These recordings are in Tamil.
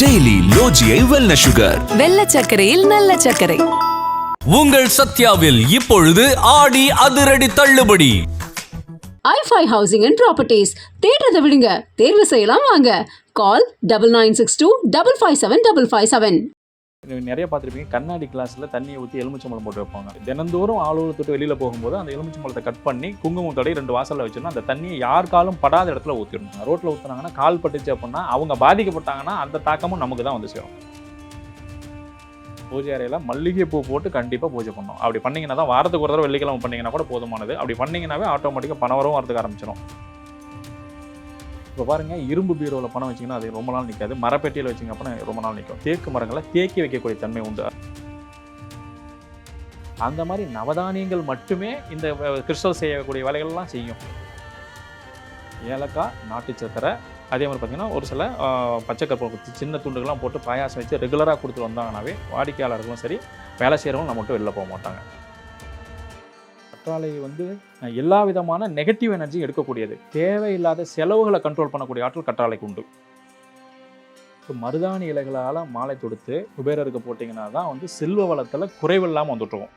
டெய்லி லோஜியை வெல்னஸ் சுகர், வெள்ளை சர்க்கரையில் நல்ல சர்க்கரை. உங்கள் சத்யாவில் இப்பொழுது ஆடி அதிரடி தள்ளுபடி. i5 housing and properties. தேடுறதை விடுங்க, தேர்வு செய்யலாம் வாங்க. கால் 9962557557. நிறைய பார்த்துருப்பீங்க, கண்ணாடி கிளாஸில் தண்ணியை ஊற்றி எலுமிச்சம்பழம் போட்டு வைப்பாங்க. தினந்தோறும் ஆளூர் தொட்டு வெளியில் போகும்போது அந்த எலுமிச்சம்பழத்தை கட் பண்ணி குங்குமம் தடவி 2 வாசலில் வச்சிடணும். அந்த தண்ணியை யார் காலும் படாத இடத்துல ஊற்றிடணும். ரோட்டில் ஊற்றுனாங்கன்னா கால் பட்டுச்சு அப்படின்னா அவங்க பாதிக்கப்பட்டாங்கன்னா அந்த தாக்கமும் நமக்கு தான் வந்து சேரும். பூஜை அறையில் மல்லிகை பூ போட்டு கண்டிப்பாக பூஜை பண்ணணும். அப்படி பண்ணிங்கன்னா தான் வாரத்துக்கு ஒரு தடவை வெள்ளிக்கிழமை பண்ணிங்கன்னா கூட போதுமானது. அப்படி பண்ணிங்கன்னாவே ஆட்டோமேட்டிக்காக பணவரவும் வரதுக்கு ஆரம்பிச்சிடும். இப்போ பாருங்கள், இரும்பு பீரோவில் பணம் வச்சிங்கன்னா அது ரொம்ப நாள் நிற்காது. மரப்பெட்டியில் வச்சிங்க அப்படின்னா ரொம்ப நாள் நிற்கும். தேக்கு மரங்களை தேக்கி வைக்கக்கூடிய தன்மை உண்டு. அந்த மாதிரி நவதானியங்கள் மட்டுமே இந்த கிறிஸ்டல் செய்யக்கூடிய வேலைகள்லாம் செய்யும். ஏலக்காய், நாட்டு சக்கரை, அதே மாதிரி பார்த்திங்கன்னா ஒரு சில பச்சை கற்பூரம் சின்ன துண்டுகள்லாம் போட்டு பாயாசம் வச்சு ரெகுலராக கொடுத்துட்டு வந்தாங்கன்னாவே வாடிக்கையாளர்களும் சரி, வேலை செய்கிறவங்களும் நம்ம மட்டும் வெளில போக மாட்டாங்க. கற்றாழை வந்து எல்லா விதமான நெகட்டிவ் எனர்ஜி எடுக்கக்கூடியது. தேவையில்லாத செலவுகளை கண்ட்ரோல் பண்ணக்கூடிய ஆற்றல் கற்றாழைக்கு உண்டு. மருதாணி இலைகளால் மாலை தொடுத்து குபேரருக்கு போட்டிங்கன்னா தான் வந்து செல்வ வளத்தில் குறைவில்லாமல் வந்துட்டுருக்கும்.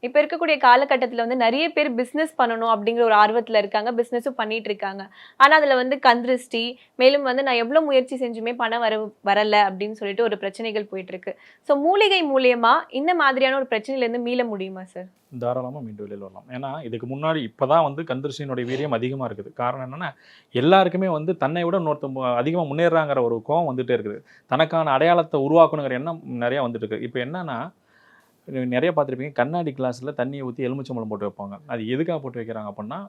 இப்போ இருக்கக்கூடிய காலகட்டத்தில் வந்து நிறைய பேர் பிஸ்னஸ் பண்ணணும் அப்படிங்கிற ஒரு ஆர்வத்தில் இருக்காங்க, பிஸ்னஸும் பண்ணிட்டு இருக்காங்க. ஆனால் அதில் வந்து கந்திருஷ்டி, மேலும் வந்து நான் எவ்வளோ முயற்சி செஞ்சுமே பணம் வரலை அப்படின்னு சொல்லிட்டு ஒரு பிரச்சனைகள் போயிட்டு இருக்கு. ஸோ மூலிகை மூலியமா இந்த மாதிரியான ஒரு பிரச்சனையிலேருந்து மீள முடியுமா சார்? தாராளமாக மீண்டு வெளியில் வரலாம். ஏன்னா இதுக்கு முன்னாடி இப்போ தான் வந்து கந்திருஷ்டியினுடைய வீரியம் அதிகமாக இருக்குது. காரணம் என்னென்னா, எல்லாருக்குமே வந்து தன்னை விட இன்னொருத்த அதிகமாக முன்னேறாங்கிற ஒரு கோவம் வந்துகிட்டே இருக்குது. தனக்கான அடையாளத்தை உருவாக்கணுங்கிற எண்ணம் நிறையா வந்துட்டு இருக்குது. இப்போ என்னென்னா, நிறைய பார்த்துருப்பீங்க, கண்ணாடி கிளாஸில் தண்ணியை ஊற்றி எலுமிச்சம்பழம் போட்டு வைப்பாங்க. அது எதுக்காக போட்டு வைக்கிறாங்க அப்படின்னா,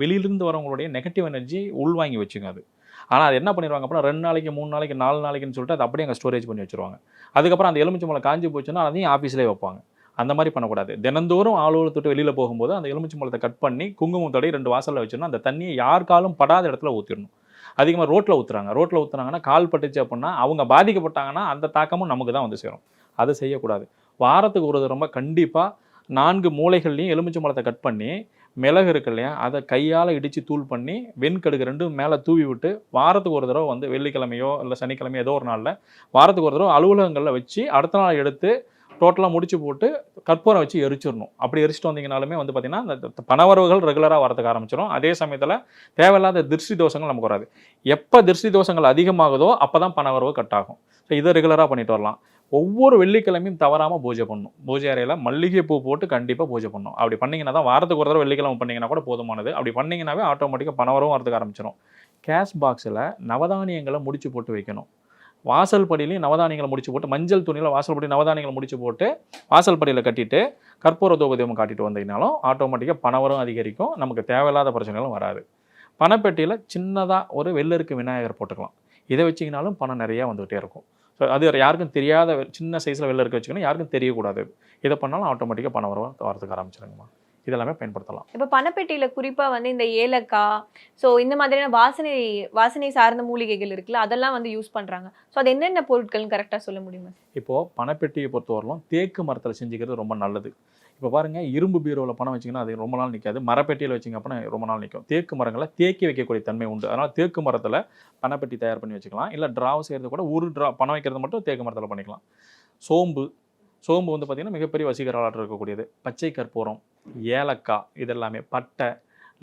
வெளியிலிருந்து வரவங்களுடைய நெகட்டிவ் எனர்ஜி உள்வாங்கி வச்சுங்க அது. ஆனால் அது என்ன பண்ணிடுவாங்க அப்படின்னா, 2 நாளைக்கு 3 நாளைக்கு 4 நாளைக்குன்னு சொல்லிட்டு அது அப்படியே அங்கே ஸ்டோரேஜ் பண்ணி வச்சுருவாங்க. அதுக்கப்புறம் அந்த எலுமிச்சம்பழம் காஞ்சி போச்சுன்னா அதையும் ஆஃபீஸ்லேயே வைப்பாங்க. அந்த மாதிரி பண்ணக்கூடாது. தினந்தோறும் ஆளூர் தொட்டு வெளியில் போகும்போது அந்த எலுமிச்சம்பழத்தை கட் பண்ணி குங்குமம் தடவி 2 வாசலில் வச்சுருந்தோம். அந்த தண்ணியை யார் காலும் படாத இடத்துல ஊற்றிடணும். அதிகமாக ரோட்டில் ஊற்றுறாங்கன்னா கால் பட்டுச்சு அப்படின்னா அவங்க பாதிக்கப்பட்டாங்கன்னா அந்த தாக்கமும் நமக்கு தான் வந்து சேரும். அதை செய்யக்கூடாது. வாரத்துக்கு ஒரு தடவை கண்டிப்பாக 4 மூலைகள்லையும் எலுமிச்சம்பழத்தை கட் பண்ணி மிளகு இருக்கு இல்லையா, அதை கையால் இடித்து தூள் பண்ணி வெண்கடுகு 2 மேலே தூவி விட்டு வாரத்துக்கு ஒரு தடவை வந்து வெள்ளிக்கிழமையோ இல்லை சனிக்கிழமையோ ஏதோ ஒரு நாளில் வாரத்துக்கு ஒரு தடவை அலுவலகங்களில் வச்சு அடுத்த நாள் எடுத்து டோட்டலாக முடிச்சு போட்டு கற்பூரம் வச்சு எரிச்சிடணும். அப்படி எரிச்சிட்டு வந்தீங்கனாலுமே வந்து பார்த்திங்கன்னா அந்த பணவரவுகள் ரெகுலராக வரதுக்கு ஆரம்பிச்சிடும். அதே சமயத்தில் தேவையில்லாத திருஷ்டி தோஷங்கள் நமக்கு வராது. எப்போ திருஷ்டி தோஷங்கள் அதிகமாகுதோ அப்போ தான் பணவரவு கட் ஆகும். ஸோ இதை ரெகுலராக பண்ணிட்டு வரலாம். ஒவ்வொரு வெள்ளிக்கிழமையும் தவறாமல் பூஜை பண்ணணும். பூஜை அறையில் மல்லிகை பூ போட்டு கண்டிப்பாக பூஜை பண்ணணும். அப்படி பண்ணிங்கன்னா தான் வாரத்துக்கு ஒரு தடவை வெள்ளிக்கிழமை பண்ணிங்கன்னா கூட போதுமானது. அப்படி பண்ணிங்கன்னாவே ஆட்டோமேட்டிக்காக பணவரவும் வரதுக்கு ஆரம்பிச்சிடும். கேஷ் பாக்ஸில் நவதானியங்களை முடிச்சு போட்டு வைக்கணும். வாசல் படியிலையும் நவதானியங்களை முடிச்சு போட்டு மஞ்சள் துணியில் வாசல் படி நவதானியங்களை முடிச்சு போட்டு வாசல் படியில் கட்டிட்டு கற்பூர தூபதீபம் காட்டிட்டு வந்தீங்கனாலும் ஆட்டோமேட்டிக்காக பணவரும் அதிகரிக்கும். நமக்கு தேவையில்லாத பிரச்சனைகளும் வராது. பணப்பெட்டியில் சின்னதாக ஒரு வெள்ளருக்கு விநாயகர் போட்டுக்கலாம். இதை வச்சிங்கனாலும் பணம் நிறையா வந்துகிட்டே இருக்கும். ஸோ அது யாருக்கும் தெரியாத சின்ன சைஸில் வெள்ளருக்கு வச்சுக்கணும், யாருக்கும் தெரியக்கூடாது. இதை பண்ணாலும் ஆட்டோமேட்டிக்காக பணம் வரதுக்கு ஆரம்பிச்சிருங்கம்மா. இதெல்லாமே பயன்படுத்தலாம். இப்போ பணப்பெட்டியில் குறிப்பாக வந்து இந்த ஏலக்காய், ஸோ இந்த மாதிரியான வாசனை சார்ந்த மூலிகைகள் இருக்குல்ல, அதெல்லாம் வந்து யூஸ் பண்ணுறாங்க. ஸோ அது என்னென்ன பொருட்கள்னு கரெக்டாக சொல்ல முடியுமா? இப்போது பணப்பெட்டியை பொறுத்தவரையிலும் தேக்கு மரத்தில் செஞ்சுக்கிறது ரொம்ப நல்லது. இப்போ பாருங்கள், இரும்பு பீரோவில் பணம் வச்சிங்கன்னா அது ரொம்ப நாள் நிற்காது. மரப்பெட்டியில் வச்சிங்க அப்படின்னா ரொம்ப நாள் நிற்கும். தேக்கு மரங்களை தேக்கி வைக்கக்கூடிய தன்மை உண்டு. அதனால் தேக்கு மரத்தில் பணப்பெட்டி தயார் பண்ணி வச்சுக்கலாம். இல்லை ட்ராவ் செய்கிறது கூட ஒரு பணம் வைக்கிறது மட்டும் தேக்கு மரத்தில் பண்ணிக்கலாம். சோம்பு வந்து பார்த்திங்கன்னா மிகப்பெரிய வசீகரவாளர் இருக்கக்கூடியது. பச்சை கற்பூரம், ஏலக்காய், இதெல்லாமே பட்டை,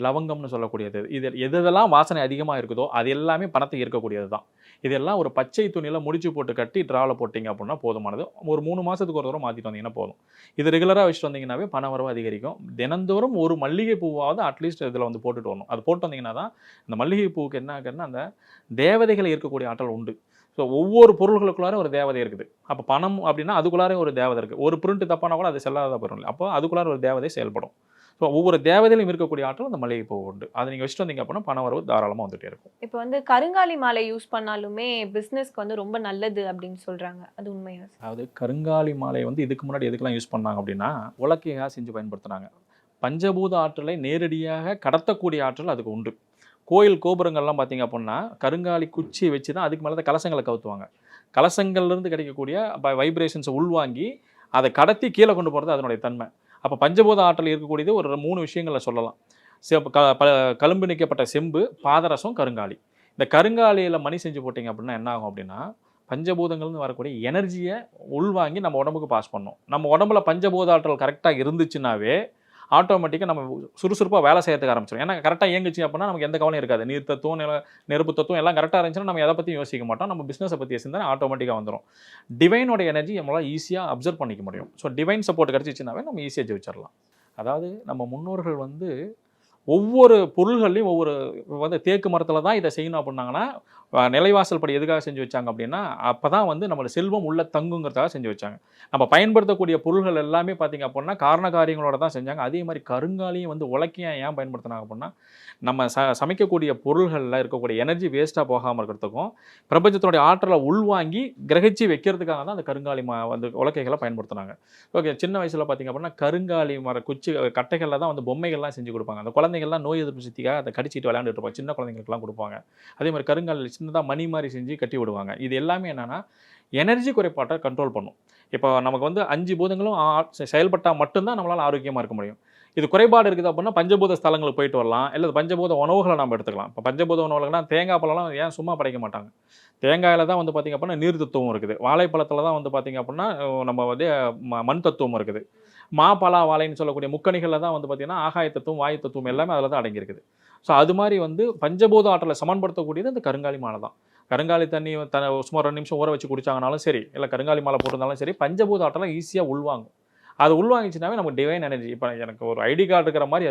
லவங்கம்னு சொல்லக்கூடியது. எதெல்லாம் வாசனை அதிகமாக இருக்குதோ அது எல்லாமே பணத்தை ஈர்க்கக்கூடியது தான். இதெல்லாம் ஒரு பச்சை துணியில் முடிச்சு போட்டு கட்டி ட்ராவில் போட்டிங்க அப்படின்னா போதுமானது. ஒரு 3 மாதத்துக்கு ஒரு தடவை மாற்றிட்டு வந்தீங்கன்னா போதும். இது ரெகுலராக வச்சுட்டு வந்தீங்கன்னாவே பண வரவு அதிகரிக்கும். தினந்தோறும் ஒரு மல்லிகை பூவாவது அட்லீஸ்ட் இதில் வந்து போட்டுட்டு வரணும். அது போட்டு வந்தீங்கன்னா தான் இந்த மல்லிகை பூவுக்கு என்ன ஆகுதுன்னா அந்த தேவதைகளை இருக்கக்கூடிய ஆற்றல் உண்டு. ஸோ ஒவ்வொரு பொருள்களுக்குள்ளார ஒரு தேவதை இருக்குது. அப்போ பணம் அப்படின்னா அதுக்குள்ளாரே ஒரு தேவதை இருக்குது. ஒரு பிரிண்ட் தப்பானா கூட அது செல்லாத பொருள். அப்போ அதுக்குள்ளார ஒரு தேவதை செயல்படும். ஸோ ஒவ்வொரு தேவதையிலும் இருக்கக்கூடிய ஆற்றல் அந்த மல்லிகை பூ உண்டு. அதை நீங்கள் வச்சுட்டு வந்தீங்க அப்படின்னா பண வரவு தாராளமாக வந்துகிட்டே இருக்கும். இப்போ வந்து கருங்காலி மாலை யூஸ் பண்ணாலுமே பிஸ்னஸ்க்கு வந்து ரொம்ப நல்லது அப்படின்னு சொல்கிறாங்க. அது உண்மையா? அதாவது கருங்காலி மாலை வந்து இதுக்கு முன்னாடி எதுக்கெல்லாம் யூஸ் பண்ணாங்க அப்படின்னா உலக்கையாக செஞ்சு பயன்படுத்துனாங்க. பஞ்சபூத ஆற்றலை நேரடியாக கடத்தக்கூடிய ஆற்றல் அதுக்கு உண்டு. கோயில் கோபுரங்கள்லாம் பார்த்திங்க அப்படின்னா கருங்காலி குச்சி வச்சு தான் அதுக்கு மேலே தான் கலசங்களை கவுத்துவாங்க. கலசங்கள்லேருந்து கிடைக்கக்கூடிய வைப்ரேஷன்ஸை உள்வாங்கி அதை கடத்தி கீழே கொண்டு போகிறது அதனுடைய தன்மை. அப்போ பஞ்சபூத ஆற்றல் இருக்கக்கூடியது ஒரு 3 விஷயங்களை சொல்லலாம். கழும்பு நீக்கப்பட்ட செம்பு, பாதரசம், கருங்காலி. இந்த கருங்காலியில் மணி செஞ்சு போட்டிங்க அப்படின்னா என்ன ஆகும் அப்படின்னா, பஞ்சபூதங்கள்னு வரக்கூடிய எனர்ஜியை உள்வாங்கி நம்ம உடம்புக்கு பாஸ் பண்ணும். நம்ம உடம்புல பஞ்சபூத ஆற்றல் கரெக்டாக இருந்துச்சுன்னாவே ஆட்டோமேட்டிக்காக நம்ம சுறுசுறுப்பாக வேலை செய்யறதுக்கு ஆரம்பிச்சிடும். ஏன்னா கரெக்டாக இயங்குச்சு அப்படின்னா நமக்கு எந்த கவலையும் இருக்காது. நீர் தத்துவம், நெருப்பு தத்துவம் எல்லாம் கரெக்டாக இருந்துச்சுன்னா நம்ம எதை பற்றியும் யோசிக்க மாட்டோம். நம்ம பிஸ்னஸை பற்றி யோசிச்சா ஆட்டோமேட்டிக்காக வந்துடும். டிவைனோட எனர்ஜி நம்மளால் ஈஸியாக அப்சர்வ் பண்ணிக்க முடியும். ஸோ டிவைன் சப்போர்ட் கிடச்சிச்சுனாவே நம்ம ஈஸியாக ஜெயிச்சிடலாம். அதாவது நம்ம முன்னோர்கள் வந்து ஒவ்வொரு பொருள்கள்லையும் ஒவ்வொரு தேக்கு மரத்தில் தான் இதை செய்யணும் அப்படின்னாங்கன்னா, நிலைவாசல் படி எதுக்காக செஞ்சு வச்சாங்க அப்படின்னா, அப்போ தான் வந்து நம்மளோட செல்வம் உள்ள தங்குங்கிறதுக்காக செஞ்சு வச்சாங்க. நம்ம பயன்படுத்தக்கூடிய பொருள்கள் எல்லாமே பார்த்திங்க அப்படின்னா காரண காரியங்களோட தான் செஞ்சாங்க. அதே மாதிரி கருங்காலியும் வந்து உலக்கையாக ஏன் பயன்படுத்தினாங்க அப்படின்னா, நம்ம சமைக்கக்கூடிய பொருள்களில் இருக்கக்கூடிய எனர்ஜி வேஸ்ட்டாக போகாமல் இருக்கிறதுக்கும், பிரபஞ்சத்தினுடைய ஆற்றலை உள்வாங்கி கிரகிச்சு வைக்கிறதுக்காக தான் அந்த கருங்காலி வந்து உலக்கைகளை பயன்படுத்தினாங்க. ஓகே, சின்ன வயசில் பார்த்திங்க அப்படின்னா கருங்காலி மர குச்சி கட்டைகளில் தான் வந்து பொம்மைகள்லாம் செஞ்சு கொடுப்பாங்க. அந்த குழந்தைகள்லாம் நோய் எதிர்ப்பு சக்திக்காக அதை கடிச்சிட்டு விளையாண்டுட்டு இருப்பாங்க. சின்ன குழந்தைங்களுக்குலாம் கொடுப்பாங்க. அதே மாதிரி கருங்காலில் சின்னதாக மணி மாதிரி செஞ்சு கட்டி விடுவாங்க. இது எல்லாமே என்னென்னா எனர்ஜி குறைபாட்டை கண்ட்ரோல் பண்ணும். இப்போ நமக்கு வந்து 5 பூதங்களும் செயல்பட்டால் மட்டும்தான் நம்மளால் ஆரோக்கியமாக இருக்க முடியும். இது குறைபாடு இருக்குது அப்படின்னா பஞ்சபூத ஸ்தலங்களுக்கு போயிட்டு வரலாம், இல்லை பஞ்சபூத உணவுகளை நம்ம எடுத்துக்கலாம். இப்போ பஞ்சபூத உணவுகள்னா தேங்காய் பழம்லாம் ஏன் சும்மா படைக்க மாட்டாங்க? தேங்காயில் தான் வந்து பார்த்திங்க அப்படின்னா நீர் தத்துவம் இருக்குது. வாழைப்பழத்தில் தான் வந்து பார்த்திங்க அப்படின்னா நம்ம வந்து மண் தத்துவம் இருக்குது. பலா வாழைன்னு சொல்லக்கூடிய முக்கணிகளில் தான் வந்து பார்த்திங்கன்னா ஆகாய தத்துவம், வாயு தத்துவம் எல்லாமே அதில் தான் அடங்கியிருக்குது. ஸோ அது மாதிரி வந்து பஞ்சபூத ஆற்றலை சமன்படுத்தக்கூடியது அந்த கருங்காலி மாலை தான். கருங்காலி தண்ணி சுமார் 2 நிமிஷம் ஊற வச்சு குடிச்சாங்கனாலும் சரி, இல்லை கருங்காலி மாலை போட்டிருந்தாலும் சரி, பஞ்சபூத ஆற்றலை ஈஸியாக உள்வாங்கும். அது உள்வாங்கிச்சுனாவே நமக்கு டிவைன் எனர்ஜி, இப்போ எனக்கு ஒரு ஐடி கார்டு இருக்கிற மாதிரி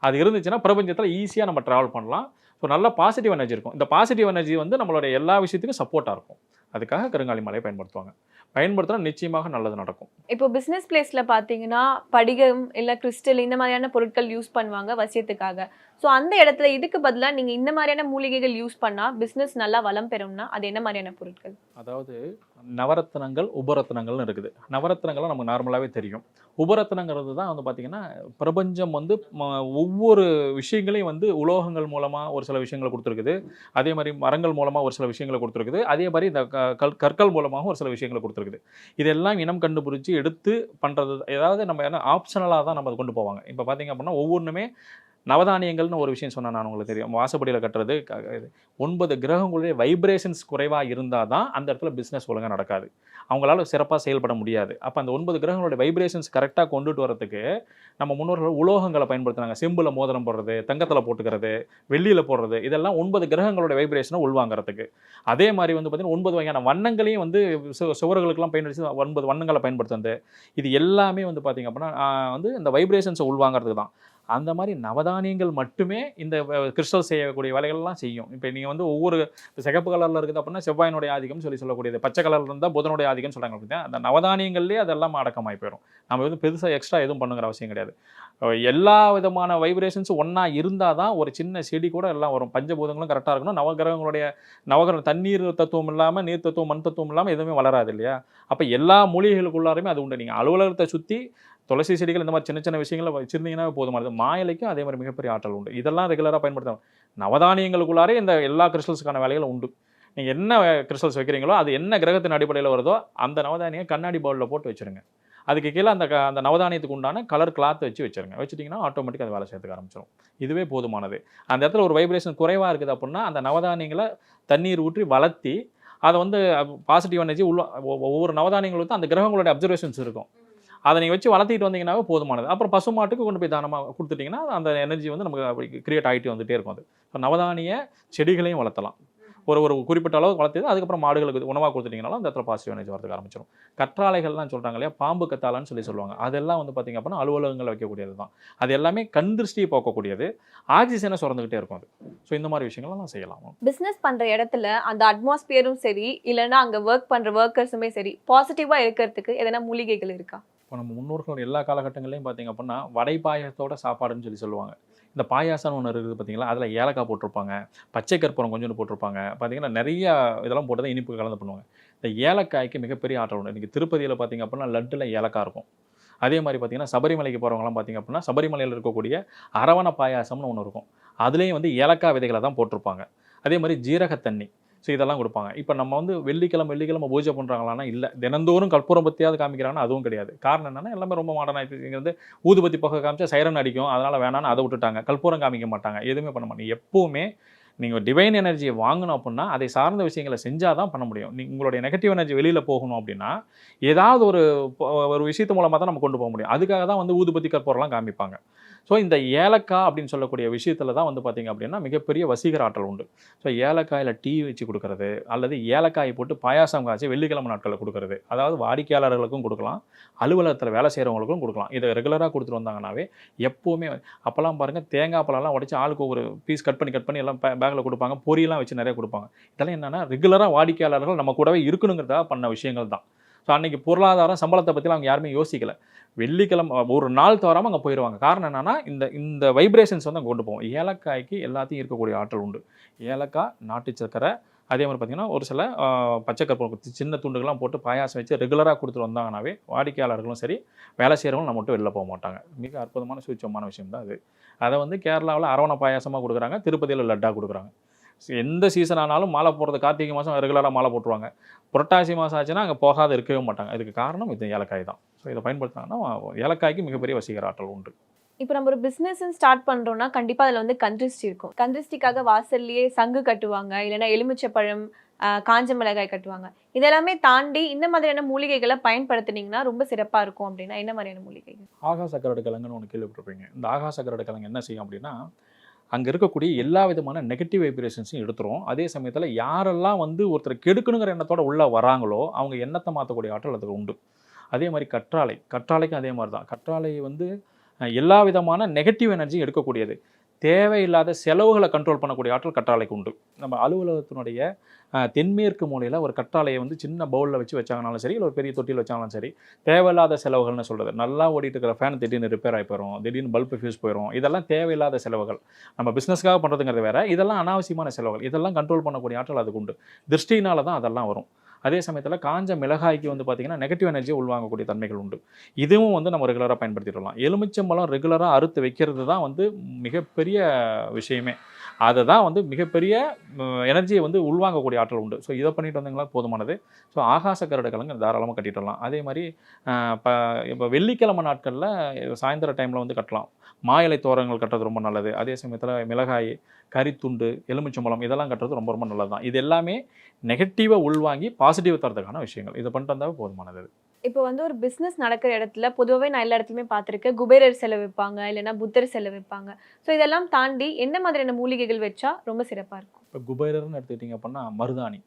அது இருந்துச்சுன்னா பிரபஞ்சத்தில் ஈஸியாக நம்ம ட்ராவல் பண்ணலாம். ஸோ நல்ல பாசிட்டிவ் எனர்ஜி இருக்கும். இந்த பாசிட்டிவ் எனர்ஜி வந்து நம்மளுடைய எல்லா விஷயத்துக்கும் சப்போர்ட்டாக இருக்கும். அதுக்காக கருங்காலி மாலையை பயன்படுத்துவாங்க. பயன்படுத்தினா நிச்சயமாக நல்லது நடக்கும். இப்போ பிஸ்னஸ் பிளேஸ்ல பார்த்தீங்கன்னா படிகம் இல்லை கிறிஸ்டல் இந்த மாதிரியான பொருட்கள் யூஸ் பண்ணுவாங்க வசியத்துக்காக. ஸோ அந்த இடத்துல இதுக்கு பதிலாக நீங்கள் இந்த மாதிரியான மூலிகைகள் யூஸ் பண்ணால் பிஸ்னஸ் நல்லா வளம் பெறும்னா அது என்ன மாதிரியான பொருட்கள்? அதாவது நவரத்னங்கள், உபரத்னங்கள்னு இருக்குது. நவரத்னங்களை நமக்கு நார்மலாகவே தெரியும். உபரத்னங்கிறது தான் வந்து பார்த்திங்கன்னா பிரபஞ்சம் வந்து ஒவ்வொரு விஷயங்களையும் வந்து உலோகங்கள் மூலமாக ஒரு சில விஷயங்களை கொடுத்துருக்குது. அதே மாதிரி மரங்கள் மூலமாக ஒரு சில விஷயங்களை கொடுத்துருக்குது. அதே மாதிரி இந்த கற்கள் மூலமாக ஒரு சில விஷயங்களை கொடுத்துருக்குது. இதெல்லாம் இனம் கண்டுபிடிச்சி எடுத்து பண்ணுறது. ஏதாவது நம்ம என்ன ஆப்ஷனலாக தான் நம்ம அதை கொண்டு போவாங்க. இப்போ பார்த்திங்க அப்படின்னா ஒவ்வொன்றுமே நவதானியங்கள்னு ஒரு விஷயம் சொன்னால் நான் உங்களுக்கு தெரியும். வாசப்படியில் கட்டுறது 9 கிரகங்களுடைய வைப்ரேஷன்ஸ் குறைவாக இருந்தால் தான் அந்த இடத்துல பிஸ்னஸ் ஒழுங்காக நடக்காது. அவங்களால சிறப்பாக செயல்பட முடியாது. அப்போ அந்த 9 கிரகங்களுடைய வைப்ரேஷன்ஸ் கரெக்டாக கொண்டுட்டு வரதுக்கு நம்ம முன்னோர்கள் உலோகங்களை பயன்படுத்துனாங்க. செம்பில் மோதிரம் போடுறது, தங்கத்தில் போட்டுக்கிறது, வெள்ளியில் போடுறது, இதெல்லாம் 9 கிரகங்களுடைய வைப்ரேஷனை உள்வாங்கிறதுக்கு. அதே மாதிரி வந்து பார்த்திங்கன்னா 9 வகையான வண்ணங்களையும் வந்து சுவர்களுக்கெல்லாம் பயன்படுத்தி 9 வண்ணங்களை பயன்படுத்துறது. இது எல்லாமே வந்து பார்த்திங்க அப்படின்னா வந்து இந்த வைப்ரேஷன்ஸை உள்வாங்கிறதுக்கு தான். அந்த மாதிரி நவதானியங்கள் மட்டுமே இந்த கிறிஸ்டல் செய்யக்கூடிய வேலைகள்லாம் செய்யும். இப்போ நீங்கள் வந்து ஒவ்வொரு சிகப்பு கலரில் இருக்குது அப்படின்னா செவ்வாயினுடைய ஆதிக்கம் சொல்லக்கூடியது, பச்சை கலரில் இருந்தால் புதனுடைய ஆதிக்கம்னு சொல்கிறாங்க. அப்படின்னா அந்த நவதானியங்கள்லேயே அதெல்லாம் அடக்கமாகி போயிடும். நம்ம வந்து பெருசாக எக்ஸ்ட்ரா எதுவும் பண்ணுங்கிற அவசியம் கிடையாது. எல்லா விதமான வைப்ரேஷன்ஸும் ஒன்றா இருந்தால் தான் ஒரு சின்ன செடி கூட எல்லாம் வரும். பஞ்சபூதங்களும் கரெக்டாக இருக்கணும். நவகிரக தண்ணீர் தத்துவம் இல்லாமல், நீர் தத்துவம், மண் தத்துவம் இல்லாமல் எதுவுமே வளராது இல்லையா? அப்போ எல்லா மூலிகைகளுக்குள்ளாருமே அது உண்டு. நீங்கள் அலுவலகத்தை சுற்றி துளசி செடிகள் இந்த மாதிரி சின்ன சின்ன விஷயங்களை வச்சிருந்தீங்கன்னா போதுமானது. மாயிலைக்கும் அதே மாதிரி மிகப்பெரிய ஆற்றல் உண்டு. இதெல்லாம் ரெகுலராக பயன்படுத்தணும். நவதானியங்களுக்குள்ளாரே இந்த எல்லா கிறிஸ்டல்ஸுக்கான வேலைகளும் உண்டு. நீங்கள் என்ன கிறிஸ்டல்ஸ் வைக்கிறீங்களோ அது என்ன கிரகத்தின் அடிப்படையில் வருதோ அந்த நவதானியம் கண்ணாடி பவுலில் போட்டு வச்சுருங்க. அதுக்கு கீழே அந்த நவதானியத்துக்கு உண்டான கலர் கிளாத் வச்சுருங்க. வச்சுட்டிங்கன்னா ஆட்டோமேட்டிக்காக அது வேலை செய்யறதுக்கு ஆரம்பிச்சிடும். இதுவே போதுமானது. அந்த இடத்துல ஒரு வைப்ரேஷன் குறைவாக இருக்குது அப்படின்னா அந்த நவதானியங்களை தண்ணீர் ஊற்றி வளர்த்தி அதை வந்து பாசிட்டிவ் எனர்ஜி ஒவ்வொரு நவதானியங்களுக்கும் அந்த கிரகங்களுடைய அப்சர்வேஷன்ஸ் இருக்கும். அதை நீங்கள் வச்சு வளர்த்திட்டு வந்தீங்கன்னாவே போதுமானது. அப்புறம் பசுமாட்டுக்கு கொண்டு போய் தானமாக கொடுத்துட்டிங்கன்னா அந்த எனர்ஜி வந்து நமக்கு அப்படி கிரியேட் ஆகிட்டு வந்துகிட்டே இருக்கும். அது ஸோ நவதானிய செடிகளையும் வளர்த்தலாம். ஒரு குறிப்பிட்ட அளவுக்கு வளர்த்து அதுக்கப்புறம் மாடுகளுக்கு உணவாக கொடுத்துட்டிங்கனாலும் அந்த இடத்துல பாசிட்டிவ் எனர்ஜி வரதுக்கு ஆரம்பிச்சிடும். கற்றாழைகள்லாம் சொல்கிறாங்க இல்லையா, பாம்பு கத்தாழன்னு சொல்லுவாங்க. அதெல்லாம் வந்து பார்த்திங்க அப்படின்னா அலுவலகங்கள் வைக்கக்கூடியது தான். அது எல்லாமே கண் திருஷ்டியை போக்கக்கூடியது. ஆக்சிஜனை சுரந்துக்கிட்டே இருக்கும் அது. ஸோ இந்த மாதிரி விஷயங்கள்லாம் செய்யலாம். பிஸ்னஸ் பண்ணுற இடத்துல அந்த அட்மாஸ்பியரும் சரி, இல்லைன்னா அங்கே ஒர்க் பண்ணுற ஒர்க்கர்ஸுமே சரி, பாசிட்டிவாக இருக்கிறதுக்கு எதனா மூலிகைகள் இருக்கா? இப்போ நம்ம முன்னோர்கள் எல்லா காலகட்டங்களையும் பார்த்திங்க அப்படின்னா வடை பாயசத்தோட சாப்பாடுன்னு சொல்லுவாங்க. இந்த பாயாசம்னு ஒன்று இருக்குது பார்த்தீங்களா, அதில் ஏலக்காய் போட்டிருப்பாங்க, பச்சை கற்பூரம் கொஞ்சோண்டு போட்டிருப்பாங்க. பார்த்தீங்கன்னா நிறையா இதெல்லாம் போட்டு தான் இனிப்பு கலந்து பண்ணுவாங்க. இந்த ஏலக்காய்க்கு மிகப்பெரிய ஆற்றல் உண்டு. இன்றைக்கி திருப்பதியில் பார்த்திங்க அப்படின்னா லட்டில் ஏலக்காய் இருக்கும். அதே மாதிரி பார்த்திங்கன்னா சபரிமலைக்கு போகிறவங்களாம் பார்த்திங்க அப்படின்னா சபரிமலையில் இருக்கக்கூடிய அரவண பாயாசம்னு ஒன்று இருக்கும். அதுலேயும் வந்து ஏலக்காய் விதைகளை தான் போட்டிருப்பாங்க. அதே மாதிரி ஜீரக தண்ணி. ஸோ இதெல்லாம் கொடுப்பாங்க. இப்போ நம்ம வந்து வெள்ளிக்கிழமை பூஜை பண்ணுறாங்களான்னா இல்லை, தினந்தோறும் கற்பூரம் பற்றியாவது காமிக்கிறாங்கன்னா அதுவும் கிடையாது. காரணம் என்னென்னா எல்லாமே ரொம்ப மாடர்ன் ஆகிட்டு. இங்கே வந்து ஊதுபத்தி புகை காமிச்சா சைரன் அடிக்கும், அதனால் வேணான்னு அதை விட்டுட்டாங்க. கற்பூரம் காமிக்க மாட்டாங்க, எதுவுமே பண்ண மாட்டாங்க. எப்போவுமே நீங்கள் டிவைன் எனர்ஜியை வாங்கணும் அப்படின்னா அதை சார்ந்த விஷயங்களை செஞ்சால் தான் பண்ண முடியும். உங்களுடைய நெகட்டிவ் எனர்ஜி வெளியில் போகணும் அப்படின்னா ஏதாவது ஒரு விஷயத்து மூலமாக தான் நம்ம கொண்டு போக முடியும். அதுக்காக தான் வந்து ஊதுபத்தி கற்பூரம்லாம் காமிப்பாங்க. ஸோ இந்த ஏலக்காய் அப்படின்னு சொல்லக்கூடிய விஷயத்தில் தான் வந்து பார்த்திங்க அப்படின்னா மிகப்பெரிய வசீகர ஆற்றல் உண்டு. ஸோ ஏலக்காயில் டீ வச்சு கொடுக்கறது அல்லது ஏலக்காயை போட்டு பாயாசம் காய்ச்சி வெள்ளிக்கிழமை நாட்களில் கொடுக்கறது, அதாவது வாடிக்கையாளர்களுக்கும் கொடுக்கலாம், அலுவலகத்தில் வேலை செய்கிறவங்களுக்கும் கொடுக்கலாம். இதை ரெகுலராக கொடுத்துட்டு வந்தாங்கன்னாவே எப்போவுமே அப்போல்லாம் பாருங்கள் தேங்காய் பழம்லாம் உடச்சி ஆளுக்கு ஒரு பீஸ் கட் பண்ணி எல்லாம் பேக்கில் கொடுப்பாங்க, பொரியெல்லாம் வச்சு நிறைய கொடுப்பாங்க. இதெல்லாம் என்னென்னா ரெகுலராக வாடிக்கையாளர்கள் நம்ம கூடவே இருக்கணுங்கிறதாக பண்ண விஷயங்கள் தான். ஸோ அன்றைக்கி பொருளாதாரம் சம்பளத்தை பற்றிலாம் அவங்க யாருமே யோசிக்கலை. வெள்ளிக்கிழமை ஒரு நாள் தவறாமல் அங்கே போயிடுவாங்க. காரணம் என்னென்னா இந்த வைப்ரேஷன்ஸ் வந்து அங்கே கொண்டு போவோம். ஏலக்காய்க்கு எல்லாத்தையும் இருக்கக்கூடிய ஆற்றல் உண்டு. ஏலக்காய், நாட்டு சக்கரை, அதே மாதிரி பார்த்திங்கன்னா ஒரு சில பச்சைக்கற்பூரம் சின்ன துண்டுகள்லாம் போட்டு பாயாசம் வச்சு ரெகுலராக கொடுத்துட்டு வந்தாங்கன்னாவே வாடிக்கையாளர்களும் சரி வேலை செய்கிறவங்களும் நம்ம மட்டும் வெளில போக மாட்டாங்க. மிக அற்புதமான சூட்சமான விஷயம் தான் அது. அதை வந்து கேரளாவில் அரவணை பாயாசமாக கொடுக்குறாங்க, திருப்பதியில் லட்டாக கொடுக்குறாங்க. எந்த சீசன் ஆனாலும் மாலை போடுறது கார்த்திகை மாதம் ரெகுலராக மாலை போட்டுருவாங்க. புரட்டாசி மாதம் ஆச்சுன்னா அங்கே போகாத இருக்கவே மாட்டாங்க. இதுக்கு காரணம் இது ஏலக்காய் தான். ஸோ இதை பயன்படுத்தினாங்கன்னா ஏலக்காய்க்கு மிகப்பெரிய வசீகர ஆற்றல் உண்டு. இப்போ நம்ம ஒரு பிஸ்னஸ் ஸ்டார்ட் பண்ணுறோம்னா கண்டிப்பாக அதில் வந்து கந்திருஷ்டி இருக்கும். கந்திருஷ்டிக்காக வாசல்லையே சங்கு கட்டுவாங்க, இல்லைன்னா எலுமிச்சப்பழம், காஞ்ச மிளகாய் கட்டுவாங்க. இதெல்லாமே தாண்டி இந்த மாதிரியான மூலிகைகளை பயன்படுத்தினீங்கன்னா ரொம்ப சிறப்பாக இருக்கும். அப்படின்னா என்ன மாதிரியான மூலிகைகள்? ஆகாச கரடு கிழங்குன்னு ஒன்று கேள்விப்பட்டிருப்பீங்க. இந்த ஆகாச கரடு கிழங்கு என்ன செய்யும் அப்படின்னா அங்கே இருக்கக்கூடிய எல்லா விதமான நெகட்டிவ் வைப்ரேஷன்ஸையும் எடுத்துரும். அதே சமயத்தில் யாரெல்லாம் வந்து ஒருத்தர் கெடுக்கணுங்கிற எண்ணத்தோட உள்ளே வராங்களோ அவங்க எண்ணத்தை மாற்றக்கூடிய ஆற்றல் அதுக்கு உண்டு. அதே மாதிரி கற்றாழைக்கும் அதே மாதிரி தான். கற்றாழை வந்து எல்லா விதமான நெகட்டிவ் எனர்ஜியும் எடுக்கக்கூடியது. தேவையில்லாத செலவுகளை கண்ட்ரோல் பண்ணக்கூடிய ஆற்றல் கற்றாழைக்கு உண்டு. நம்ம அலுவலகத்தினுடைய தென்மேற்கு மூலையில் ஒரு கற்றாழையை வந்து சின்ன பவுலில் வச்சாங்கனாலும் சரி, இல்லை ஒரு பெரிய தொட்டியில் வச்சாலும் சரி, தேவையில்லாத செலவுகள்னு சொல்கிறது. நல்லா ஓடிட்டு இருக்கிற ஃபேன் திடீர்னு ரிப்பேர் ஆகி போயிடும், திடீர்னு பல்பு ஃபியூஸ் போயிடும். இதெல்லாம் தேவையில்லாத செலவுகள். நம்ம பிஸ்னஸ்க்காக பண்ணுறதுங்கிறது வேறு, இதெல்லாம் அனாவசியமான செலவுகள். இதெல்லாம் கண்ட்ரோல் பண்ணக்கூடிய ஆற்றல் அதுக்கு உண்டு. திருஷ்டினால தான் அதெல்லாம் வரும். அதே சமயத்தில் காஞ்ச மிளகாய்க்கு வந்து பார்த்திங்கன்னா நெகட்டிவ் எனர்ஜியை உள்வாங்கக்கூடிய தன்மைகள் உண்டு. இதுவும் வந்து நம்ம ரெகுலராக பயன்படுத்திடலாம். எலுமிச்சம்பழம் ரெகுலராக அறுத்து வைக்கிறது தான் வந்து மிகப்பெரிய விஷயமே. அதை தான் வந்து மிகப்பெரிய எனர்ஜியை வந்து உள்வாங்கக்கூடிய ஆற்றல் உண்டு. ஸோ இதை பண்ணிட்டு வந்தீங்களா போதுமானது. ஸோ ஆகாச கரடு கிழங்கு தாராளமாக கட்டிடலாம். அதே மாதிரி இப்போ வெள்ளிக்கிழமை நாட்களில் சாயந்தர டைமில் வந்து கட்டலாம். மாயிலை தோரங்கள் கட்டுறது ரொம்ப நல்லது. அதே சமயத்தில் மிளகாய், கறித்துண்டு, எலுமிச்சம்பழம் இதெல்லாம் கட்டுறது ரொம்ப ரொம்ப நல்லது தான். இது எல்லாமே நெகட்டிவாக உள்வாங்கி பாசிட்டிவ் தரதுக்கான விஷயங்கள். இதை பண்ணிட்டு வந்தாவே போதுமானது. இப்போ வந்து ஒரு பிஸ்னஸ் நடக்கிற இடத்துல பொதுவாகவே நான் எல்லா இடத்துலையுமே பார்த்துருக்கேன், குபேரர் சிலை வைப்பாங்க, இல்லைன்னா புத்தர் சிலை வைப்பாங்க. ஸோ இதெல்லாம் தாண்டி என்ன மாதிரியான மூலிகைகள் வச்சா ரொம்ப சிறப்பாக இருக்கும்? இப்போ குபேரர்னு எடுத்துக்கிட்டிங்க அப்படின்னா மருதாணி.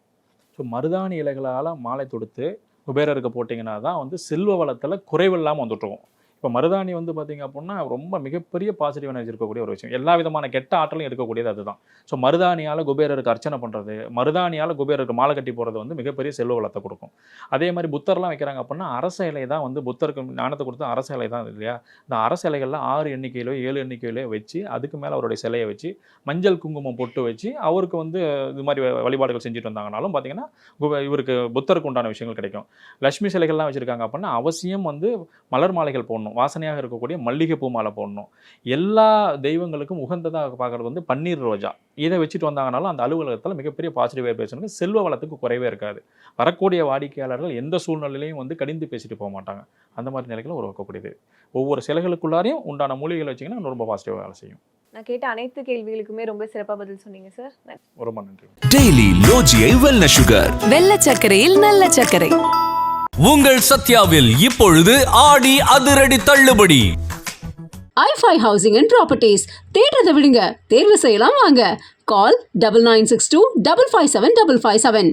ஸோ மருதாணி இலைகளால் மாலை தொடுத்து குபேரருக்கு போட்டிங்கன்னா தான் வந்து செல்வ வளத்தில் குறைவில்லாமல் வந்துட்டுருவோம். இப்போ மருதாணி வந்து பார்த்திங்க அப்படின்னா ரொம்ப மிகப்பெரிய பாசிட்டிவ் எனர்ஜி இருக்கக்கூடிய ஒரு விஷயம். எல்லா விதமான கெட்ட ஆற்றலும் இருக்கக்கூடியது அதுதான். ஸோ மருதாணியால் குபேரருக்கு அர்ச்சனை பண்ணுறது, மருதாணியால் குபேரருக்கு மாலை கட்டி போகிறது வந்து மிகப்பெரிய செல்வ வளத்தை கொடுக்கும். அதே மாதிரி புத்தர்லாம் வைக்கிறாங்க அப்படின்னா அரச இலை தான் வந்து புத்தருக்கு ஞானத்தை கொடுத்து அரச இலை தான் இல்லையா. இந்த அரச இலைகள்லாம் 6 எண்ணிக்கையிலோ 7 எண்ணிக்கையிலோ வச்சு அதுக்கு மேலே அவருடைய சிலையை வச்சு மஞ்சள் குங்குமம் பொட்டு வச்சு அவருக்கு வந்து இது மாதிரி வழிபாடுகள் செஞ்சுட்டு வந்தாங்கனாலும் பார்த்திங்கன்னா இவருக்கு புத்தருக்கு உண்டான விஷயங்கள் கிடைக்கும். லட்சுமி சிலைகள்லாம் வச்சுருக்காங்க அப்படின்னா அவசியம் வந்து மலர் மாலைகள் போடணும், வாசனையாக இருக்கக்கூடிய மல்லிகை பூ மாலை போடணும். எல்லா தெய்வங்களுக்கும் உகந்ததாக பார்க்குறது வந்து பன்னீர் ரோஜா. இதை வச்சுட்டு வந்தாங்கனாலும் அந்த அலுவலகத்தில் மிகப்பெரிய பாசிட்டிவ் வைப்ரேஷனுக்கு செல்வ வளத்துக்கு குறைவே இருக்காது. வரக்கூடிய வாடிக்கையாளர்கள் எந்த சூழ்நிலையிலையும் வந்து கடிந்து பேசிட்டு போக மாட்டாங்க. அந்த மாதிரி நிலைகளை உருவாக்கக்கூடியது. ஒவ்வொரு சிலைகளுக்குள்ளாரையும் உண்டான மூலிகைகள் வச்சிங்கன்னா ரொம்ப பாசிட்டிவாக வேலை செய்யும். நான் கேட்ட அனைத்து கேள்விகளுக்குமே ரொம்ப சிறப்பாக பதில் சொன்னீங்க சார். ரொம்ப நன்றி. டெய்லி லோஜியை வெல்னஸ் சுகர், வெள்ளை சர்க்கரையில் நல்ல சர்க்கரை. உங்கள் சத்யாவில் இப்பொழுது ஆடி அதிரடி தள்ளுபடி. i5 Housing and Properties. தேடுறதை விடுங்க, தேர்வு செய்யலாம் வாங்க. கால் 9962 557 557.